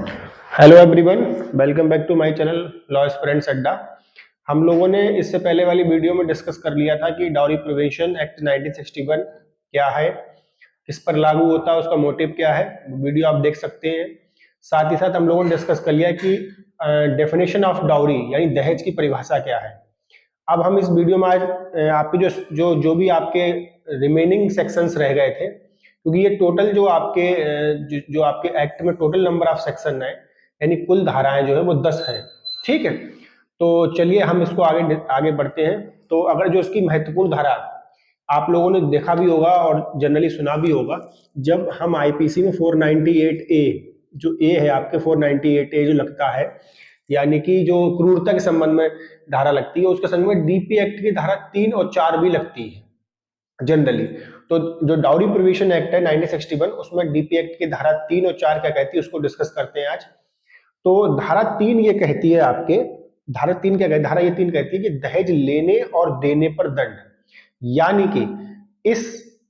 Hello everyone, welcome back to my channel law friends Adda. हम लोगों ने इससे पहले वाली वीडियो में डिस्कस कर लिया था कि डाउरी प्रिवेंशन एक्ट 1961 क्या है, किस पर लागू होता है, उसका मोटिव क्या है। वीडियो आप देख सकते हैं। साथ ही साथ हम लोगों ने डिस्कस कर लिया कि डेफिनेशन ऑफ डाउरी यानी दहेज की परिभाषा क्या है। अब हम इस वीडियो में आज आपके जो जो जो भी आपके रिमेनिंग सेक्शंस रह गए थे, क्योंकि ये टोटल जो आपके जो आपके एक्ट में टोटल नंबर ऑफ सेक्शन है, यानी कुल धाराएं जो है वो 10 हैं। ठीक है, तो चलिए हम इसको आगे आगे बढ़ते हैं। तो अगर जो इसकी महत्वपूर्ण धारा आप लोगों ने देखा भी होगा और जनरली सुना भी होगा, जब हम आईपीसी में 498 ए, जो ए है आपके 498 ए जो लगता है, यानी कि जो क्रूरता के संबंध में धारा लगती है, उसके संबंध में डीपी एक्ट की धारा 3 और 4 भी लगती है जनरली। तो जो डाउरी प्रिवेंशन एक्ट है 1961, उसमें डीपी एक्ट की धारा 3 और 4 क्या कहती है उसको डिस्कस करते हैं आज। तो धारा 3 ये कहती है आपके, धारा 3 क्या कहती है, धारा ये 3 कहती है कि दहेज लेने और देने पर दंड, यानी कि इस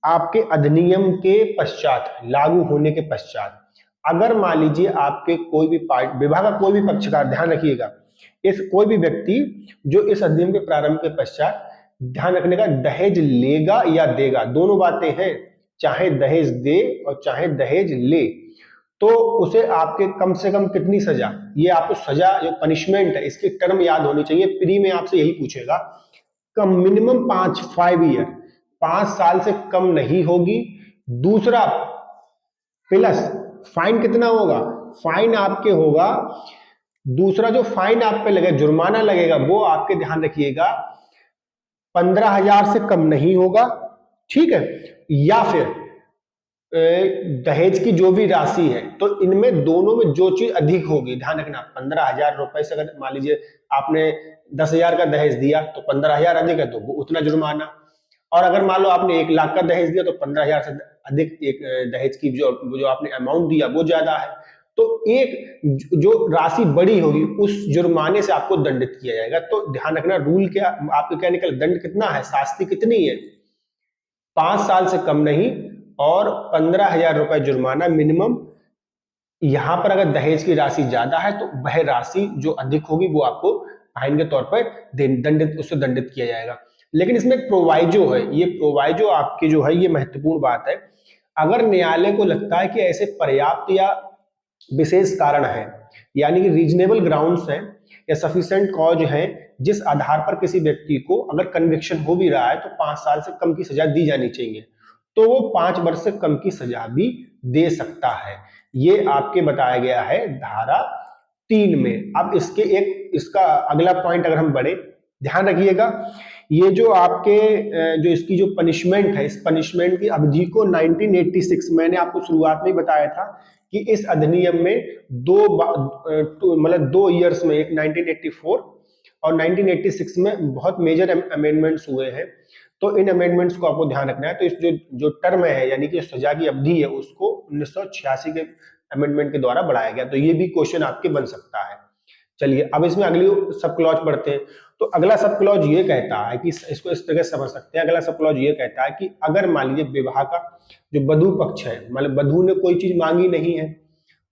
आपके अधिनियम के पश्चात, लागू होने के पश्चात, अगर मान लीजिए आपके कोई भी विभाग का कोई भी पक्षकार, ध्यान रखिएगा, इस कोई भी व्यक्ति जो इस अधिनियम के प्रारंभ के पश्चात, ध्यान रखने का, दहेज लेगा या देगा, दोनों बातें हैं, चाहे दहेज दे और चाहे दहेज ले, तो उसे आपके कम से कम कितनी सजा, ये आपको सजा जो पनिशमेंट है इसकी टर्म याद होनी चाहिए। प्री में आपसे यही पूछेगा। कम मिनिमम 5 ईयर, 5 साल से कम नहीं होगी। दूसरा, प्लस फाइन कितना होगा, फाइन आपके होगा, दूसरा जो फाइन आप पे लगेगा, जुर्माना लगेगा, वो आपके ध्यान रखिएगा 15,000 से कम नहीं होगा। ठीक है, या फिर दहेज की जो भी राशि है, तो इनमें दोनों में जो चीज अधिक होगी, ध्यान रखना, 15,000 रुपए से अगर मान लीजिए आपने 10,000 का दहेज दिया तो 15,000 अधिक है तो वो उतना जुर्माना। और अगर मान लो आपने 1 लाख का दहेज दिया तो 15,000 से अधिक एक दहेज की जो आपने अमाउंट दिया वो ज्यादा है, तो एक जो राशि बड़ी होगी उस जुर्माने से आपको दंडित किया जाएगा। तो ध्यान रखना, रूल क्या आपके क्या निकल, दंड कितना है, शास्ति कितनी है, 5 साल से कम नहीं और 15,000 रुपए जुर्माना मिनिमम। यहां पर अगर दहेज की राशि ज्यादा है तो वह राशि जो अधिक होगी वो आपको फाइन के तौर पर दंडित, उससे दंडित किया जाएगा। लेकिन इसमें एक प्रोवाइजो है, ये प्रोवाइजो आपकी जो है ये महत्वपूर्ण बात है। अगर न्यायालय को लगता है कि ऐसे पर्याप्त या विशेष कारण है, यानी कि रीजनेबल ग्राउंड्स हैं या सफिशिएंट कॉज है, जिस आधार पर किसी व्यक्ति को अगर कन्विक्शन हो भी रहा है तो 5 साल से कम की सजा दी जानी चाहिए, तो वो 5 वर्ष से कम की सजा भी दे सकता है। ये आपके बताया गया है धारा 3 में। अब इसका अगला पॉइंट अगर हम बढ़े, ध्यान रखिएगा, ये जो आपके जो इसकी जो पनिशमेंट है, इस पनिशमेंट की अवधि को 1986, मैंने आपको शुरुआत में ही बताया था कि इस अधिनियम में मतलब 2 ईयर्स में, एक 1984 और 1986 में बहुत मेजर अमेंडमेंट्स हुए हैं। तो इन अमेंडमेंट्स को आपको ध्यान रखना है। तो इस जो टर्म है, यानी कि सजा की अवधि है, उसको 1986 के अमेंडमेंट के द्वारा बढ़ाया गया। तो ये भी क्वेश्चन आपके बन सकता है। चलिए अब इसमें अगली सब क्लॉज पढ़ते हैं। तो अगला सब क्लॉज ये कहता है कि इसको इस तरह से समझ सकते हैं। अगला सब क्लॉज ये कहता है कि अगर मान लीजिए विवाह का जो वधू पक्ष है, मतलब वधू ने कोई चीज मांगी नहीं है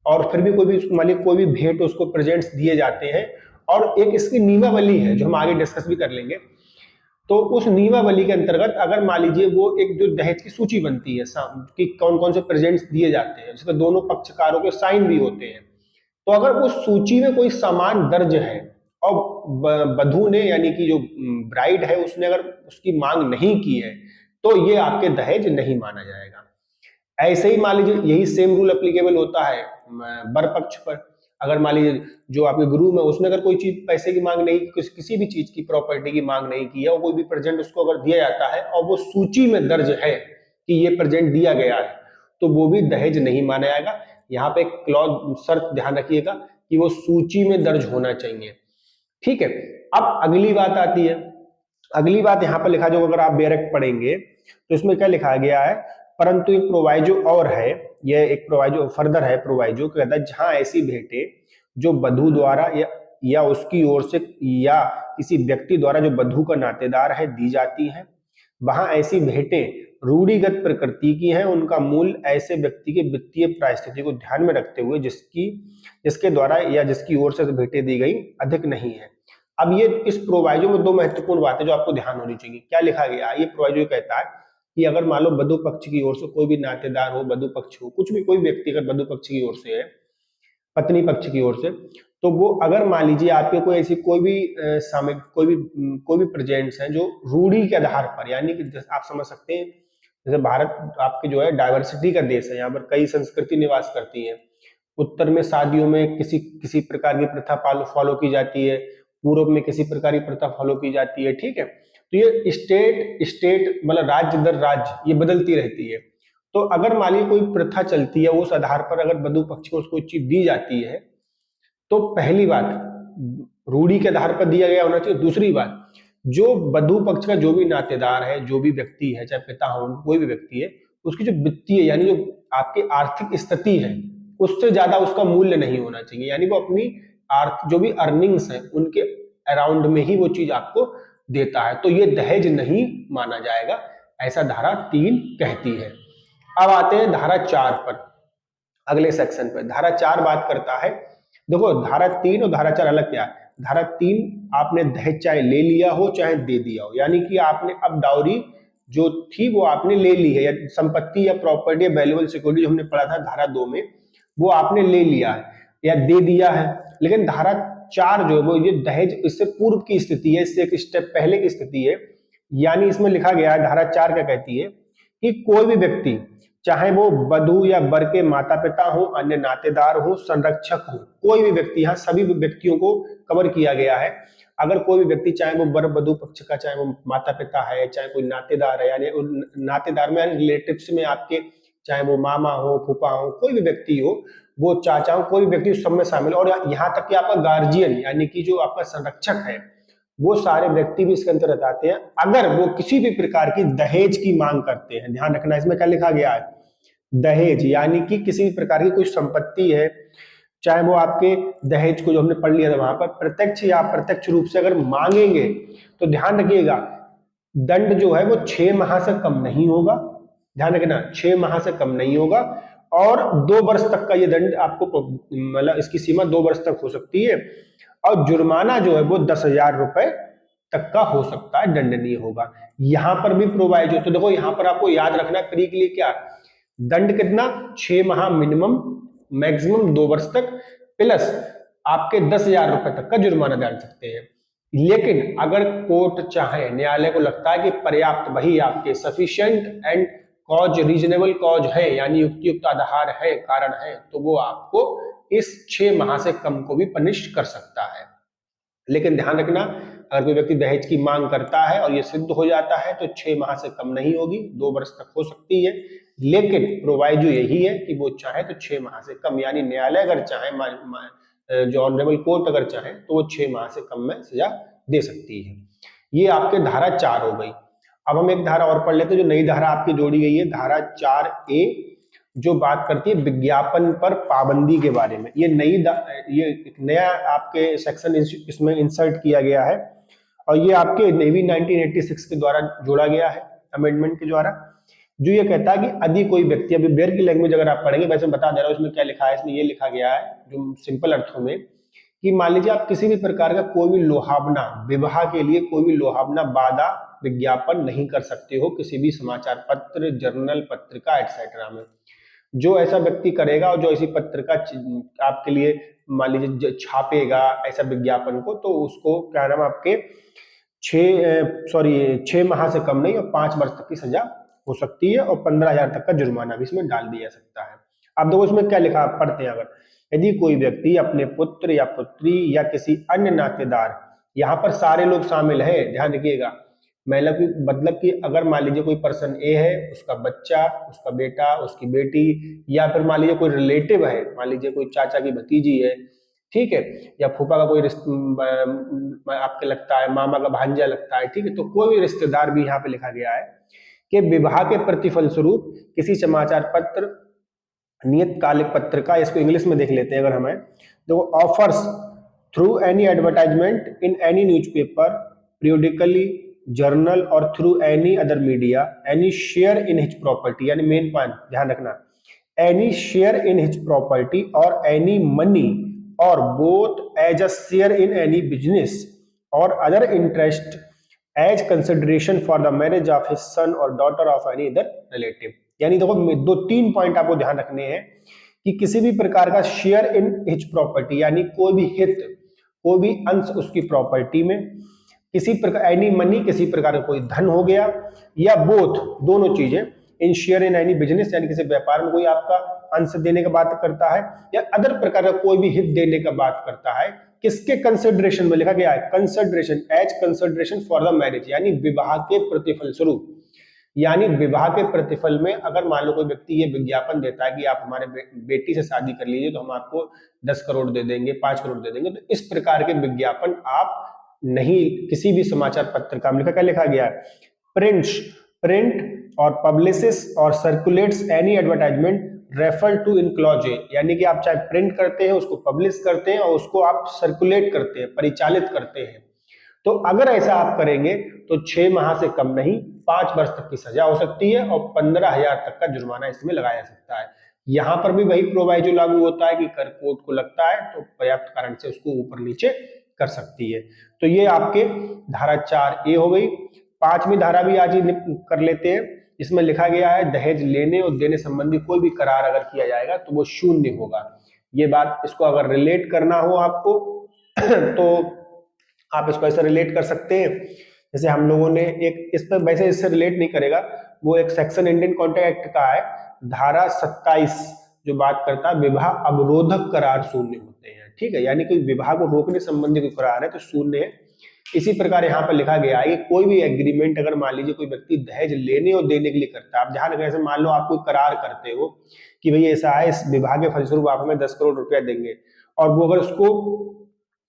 और फिर भी कोई भी मान लीजिए कोई भी भेंट उसको प्रेजेंट्स दिए जाते हैं, और एक इसकी नियमावली है जो हम आगे डिस्कस भी कर लेंगे। तो उस नियमावली के अंतर्गत अगर मान लीजिए वो एक जो दहेज की सूची बनती है कि कौन कौन से प्रेजेंट्स दिए जाते हैं, जिसमें दोनों पक्षकारों के साइन भी होते हैं, तो अगर उस सूची में कोई सामान दर्ज है और वधू ने, यानी कि जो ब्राइड है, उसने अगर उसकी मांग नहीं की है, तो ये आपके दहेज नहीं माना जाएगा। ऐसे ही मान लीजिए यही सेम रूल एप्लीकेबल होता है वर पक्ष पर। अगर मान लीजिए जो आपके गुरु में, उसने अगर कोई चीज पैसे की मांग नहीं की, किसी भी चीज की प्रॉपर्टी की मांग नहीं की है, और कोई भी प्रेजेंट उसको अगर दिया जाता है और वो सूची में दर्ज है कि ये प्रेजेंट दिया गया है, तो वो भी दहेज नहीं माना जाएगा। यहाँ पे एक क्लॉज शर्त ध्यान रखिएगा कि वो सूची में दर्ज होना चाहिए। ठीक है, अब अगली बात आती है। अगली बात यहाँ पर लिखा, जो अगर आप डायरेक्ट पढ़ेंगे तो इसमें क्या लिखा गया है, परंतु एक प्रोवाइजो और है, यह एक प्रोवाइजो फर्दर है, प्रोवाइजो कहता है जहां ऐसी भेंटें जो वधू द्वारा या उसकी ओर से या किसी व्यक्ति द्वारा जो वधू का नातेदार है दी जाती हैं, वहां ऐसी भेंटें रूढ़िगत प्रकृति की हैं, उनका मूल ऐसे व्यक्ति के वित्तीय परिस्थिति को ध्यान में रखते हुए जिसके द्वारा या जिसकी ओर से भेंटें दी गई अधिक नहीं है। अब ये इस प्रोवाइजो में दो महत्वपूर्ण बातें जो आपको ध्यान होनी चाहिए। क्या लिखा गया? ये प्रोवाइजो कहता है कि अगर मान लो वधु पक्ष की ओर से कोई भी नातेदार हो, वधु पक्ष हो, कुछ भी कोई व्यक्ति अगर वधु पक्ष की ओर से है, पत्नी पक्ष की ओर से, तो वो अगर मान लीजिए आपके कोई ऐसी कोई भी प्रेजेंट्स हैं जो रूढ़ी के आधार पर, यानी कि आप समझ सकते हैं जैसे भारत आपके जो है डाइवर्सिटी का देश है, यहाँ पर कई संस्कृति निवास करती है। उत्तर में शादियों में किसी किसी प्रकार की प्रथा फॉलो की जाती है, पूर्व में किसी प्रकार की प्रथा फॉलो की जाती है, ठीक है। तो ये स्टेट मतलब राज्य दर राज्य ये बदलती रहती है। तो अगर मान लीजिए कोई प्रथा चलती है, उस आधार पर अगर वधु पक्ष को कोई चीज दी जाती है, तो पहली बात रूढ़ी के आधार पर दिया गया होना चाहिए। दूसरी बात, जो वधु पक्ष का जो भी नातेदार है, जो भी व्यक्ति है, चाहे पिता हो कोई भी व्यक्ति है, उसकी जो वित्तीय यानी जो आपकी आर्थिक स्थिति है उससे ज्यादा उसका मूल्य नहीं होना चाहिए। यानी वो अपनी जो भी अर्निंग्स है उनके अराउंड में ही वो चीज आपको देता है, तो ये दहेज नहीं माना जाएगा, ऐसा धारा 3 कहती है। अब आते हैं धारा 4 पर, अगले सेक्शन पर। धारा 4 बात करता है, देखो धारा 3 और धारा 4 अलग क्या है। धारा 3 आपने दहेज चाहे ले लिया हो चाहे दे दिया हो, यानी कि आपने अब डाउरी जो थी वो आपने ले ली है, या संपत्ति या प्रॉपर्टी या वैल्यूएबल सिक्योरिटी जो हमने पढ़ा था धारा 2 में, वो आपने ले लिया है या दे दिया है। लेकिन धारा 4 जो है वो ये दहेज इससे पूर्व की स्थिति है, इससे एक स्टेप पहले की स्थिति है। यानी इसमें लिखा गया है, धारा 4 क्या कहती है कि कोई भी व्यक्ति चाहे वो वधु या वर के माता पिता हो, अन्य नातेदार हो, संरक्षक हो, कोई भी व्यक्ति, यहाँ सभी व्यक्तियों को कवर किया गया है। अगर कोई भी व्यक्ति चाहे वो वर वधु पक्ष का, चाहे वो माता पिता है, चाहे कोई नातेदार है, यानी नातेदार में रिलेटिव्स में आपके, चाहे वो मामा हो, फूफा हो, कोई भी व्यक्ति हो, वो चाचा हो, कोई भी व्यक्ति सब में शामिल, और यहाँ तक कि आपका गार्जियन यानी कि जो आपका संरक्षक है, वो सारे व्यक्ति भी इसके अंतर्गत आते हैं अगर वो किसी भी प्रकार की दहेज की मांग करते हैं। ध्यान रखना, इसमें क्या लिखा गया है, दहेज, यानी कि किसी भी प्रकार की कोई संपत्ति है, चाहे वो आपके दहेज को जो हमने पढ़ लिया था वहां पर प्रत्यक्ष या अप्रत्यक्ष रूप से अगर मांगेंगे, तो ध्यान रखिएगा दंड जो है वो 6 माह से कम नहीं होगा। ध्यान रखना, 6 माह से कम नहीं होगा, और 2 वर्ष तक का ये दंड आपको, मतलब इसकी सीमा 2 वर्ष तक हो सकती है, और जुर्माना जो है वो 10,000 रुपए तक का हो सकता है, दंडनीय होगा। यहां पर भी प्रोवाइजो, तो देखो यहां पर आपको याद रखना प्री के लिए क्या, दंड कितना, 6 माह मिनिमम, मैक्सिमम 2 वर्ष तक, प्लस आपके 10,000 रुपए तक का जुर्माना डाल सकते हैं। लेकिन अगर कोर्ट चाहे, न्यायालय को लगता है कि पर्याप्त, वही आपके sufficient and cause, reasonable cause है, यानी युक्तियुक्त आधार है, कारण है, तो वो आपको इस 6 माह से कम को भी पनिश कर सकता है। लेकिन ध्यान रखना, अगर कोई व्यक्ति दहेज की मांग करता है और ये सिद्ध हो जाता है तो 6 माह से कम नहीं होगी, 2 वर्ष तक हो सकती है। लेकिन प्रोवाइजो यही है कि वो चाहे तो 6 माह से कम, यानी न्यायालय अगर चाहे, जो ऑनरेबल कोर्ट अगर चाहे तो वो 6 माह से कम में सजा दे सकती है। ये आपके धारा 4 हो गई। अब हम एक धारा और पढ़ लेते हैं जो नई धारा आपकी जोड़ी गई है, धारा 4A, जो बात करती है विज्ञापन पर पाबंदी के बारे में। ये एक नया आपके सेक्शन इसमें इंसर्ट किया गया है, और ये आपके नेवी 1986 के द्वारा जोड़ा गया है, अमेंडमेंट के द्वारा, जो ये कहता है कि यदि कोई व्यक्ति, अभी बेयर की लैंग्वेज अगर आप पढ़ेंगे, वैसे बता दे रहा हूँ इसमें क्या लिखा है। इसमें ये लिखा गया है जो सिंपल अर्थों में, कि मान लीजिए आप किसी भी प्रकार का कोई भी लोहावना, विवाह के लिए कोई भी लोहावना वादा विज्ञापन नहीं कर सकते हो किसी भी समाचार पत्र, जर्नल, पत्रिका एक्सेट्रा में। जो ऐसा व्यक्ति करेगा और जो ऐसी पत्रिका आपके लिए मान लीजिए छापेगा ऐसा विज्ञापन को, तो उसको क्या नाम आपके 6 माह से कम नहीं और 5 वर्ष तक की सजा हो सकती है, और 15,000 तक का जुर्माना भी इसमें डाल दिया सकता है। अब देखो इसमें क्या लिखा, पढ़ते हैं अगर, यदि कोई व्यक्ति अपने पुत्र या पुत्री या किसी अन्य नातेदार, यहाँ पर सारे लोग शामिल है, ध्यान रखिएगा, मतलब कि अगर मान लीजिए कोई पर्सन ए है, उसका बच्चा, उसका बेटा, उसकी बेटी, या फिर मान लीजिए कोई रिलेटिव है, मान लीजिए कोई चाचा की भतीजी है, ठीक है, या फूफा का कोई आपके लगता है, मामा का भांजा लगता है, ठीक है, तो कोई भी रिश्तेदार भी यहाँ पे लिखा गया है कि विवाह के प्रतिफल स्वरूप किसी समाचार पत्र, नियतकालिक पत्रिका, इसको इंग्लिश में देख लेते हैं अगर हमें, तो offers through any advertisement in any newspaper, periodically, journal और through any other media any share in his property, यानी मेन पॉइंट ध्यान रखना, any share in his property और एनी मनी और both as a share in any business और other interest as consideration for the marriage of his son और daughter of any other relative. यानी देखो दो तीन पॉइंट आपको ध्यान रखने हैं कि किसी भी प्रकार का शेयर इन हिज प्रॉपर्टी, यानी कोई भी हित, कोई भी अंश उसकी प्रॉपर्टी में, किसी प्रकार एनी मनी, किसी प्रकार का कोई धन हो गया, या बोथ दोनों चीजें, इन शेयर इन एनी बिजनेस यानी किसी व्यापार में कोई आपका अंश देने का बात करता है, या अदर प्रकार का कोई भी हित देने का बात करता है, किसके कंसिडरेशन में लिखा गया है, consideration, as consideration for the marriage, यानी विवाह के प्रतिफल स्वरूप। यानी विवाह के प्रतिफल में अगर मान लो कोई व्यक्ति ये विज्ञापन देता है कि आप हमारे बेटी से शादी कर लीजिए तो हम आपको 10 करोड़ दे देंगे, 5 करोड़ दे देंगे, तो इस प्रकार के विज्ञापन आप नहीं, किसी भी समाचार पत्रिका में क्या लिखा गया है, प्रिंट और पब्लिशेस और circulates any advertisement refer to in clause A, यानी कि आप चाहे प्रिंट करते हैं, उसको पब्लिश करते हैं और उसको आप सर्कुलेट करते हैं, परिचालित करते हैं, तो अगर ऐसा आप करेंगे तो 6 माह से कम नहीं 5 वर्ष तक की सजा हो सकती है और 15,000 तक का जुर्माना इसमें लगाया जा सकता है। यहां पर भी वही प्रोवाइजो लागू होता है कि कर कोर्ट को लगता है तो पर्याप्त कारण से उसको ऊपर नीचे कर सकती है। तो ये आपके धारा 4A हो गई। 5वीं धारा भी आज ही कर लेते हैं। इसमें लिखा गया है दहेज लेने और देने संबंधी कोई भी करार अगर किया जाएगा तो वो शून्य होगा। ये बात, इसको अगर रिलेट करना हो आपको तो आप इसको ऐसे रिलेट कर सकते हैं, जैसे हम लोगों ने एक इस पर, वैसे इससे रिलेट नहीं करेगा, वो एक सेक्शन इंडियन कॉन्ट्रैक्ट एक्ट का है, धारा 27 जो बात करता है विवाह अवरोधक करार शून्य होते हैं, ठीक है, यानी कोई विवाह को रोकने संबंधी कोई करार है तो शून्य है। इसी प्रकार यहाँ पर लिखा गया है कि कोई भी एग्रीमेंट अगर मान लीजिए कोई व्यक्ति दहेज लेने और देने के लिए करता है, आप ध्यान रखें, जैसे मान लो आप कोई करार करते हो कि भाई ऐसा है, इस विवाह के फलस्वरूप आप हमें 10 करोड़ रुपया देंगे, और वो अगर उसको,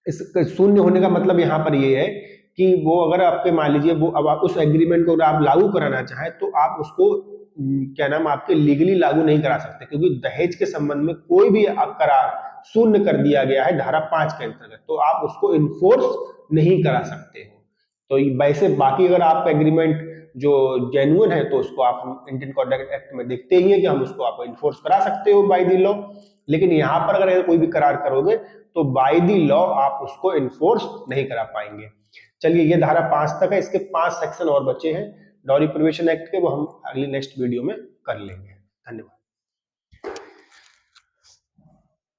इस शून्य होने का मतलब यहाँ पर ये है कि वो अगर आपके मान लीजिए वो, अब आप उस एग्रीमेंट को अगर आप लागू कराना चाहें तो आप उसको क्या नाम आपके लीगली लागू नहीं करा सकते, क्योंकि दहेज के संबंध में कोई भी करार शून्य कर दिया गया है धारा 5 के अंतर्गत, तो आप उसको इन्फोर्स नहीं करा सकते हो। तो वैसे बाकी अगर आपका एग्रीमेंट जो जेन्युइन है तो उसको आप हम इंडियन कॉन्ट्रैक्ट एक्ट में देखते ही है कि हम उसको आप इन्फोर्स करा सकते हो बाय द लॉ। लेकिन यहाँ पर अगर कोई भी करार करोगे तो बाय द लॉ आप उसको इन्फोर्स नहीं करा पाएंगे। चलिए, ये धारा 5 तक है, इसके 5 सेक्शन और बचे हैं डाउरी प्रिवेंशन एक्ट के, वो हम अगली नेक्स्ट वीडियो में कर लेंगे। धन्यवाद।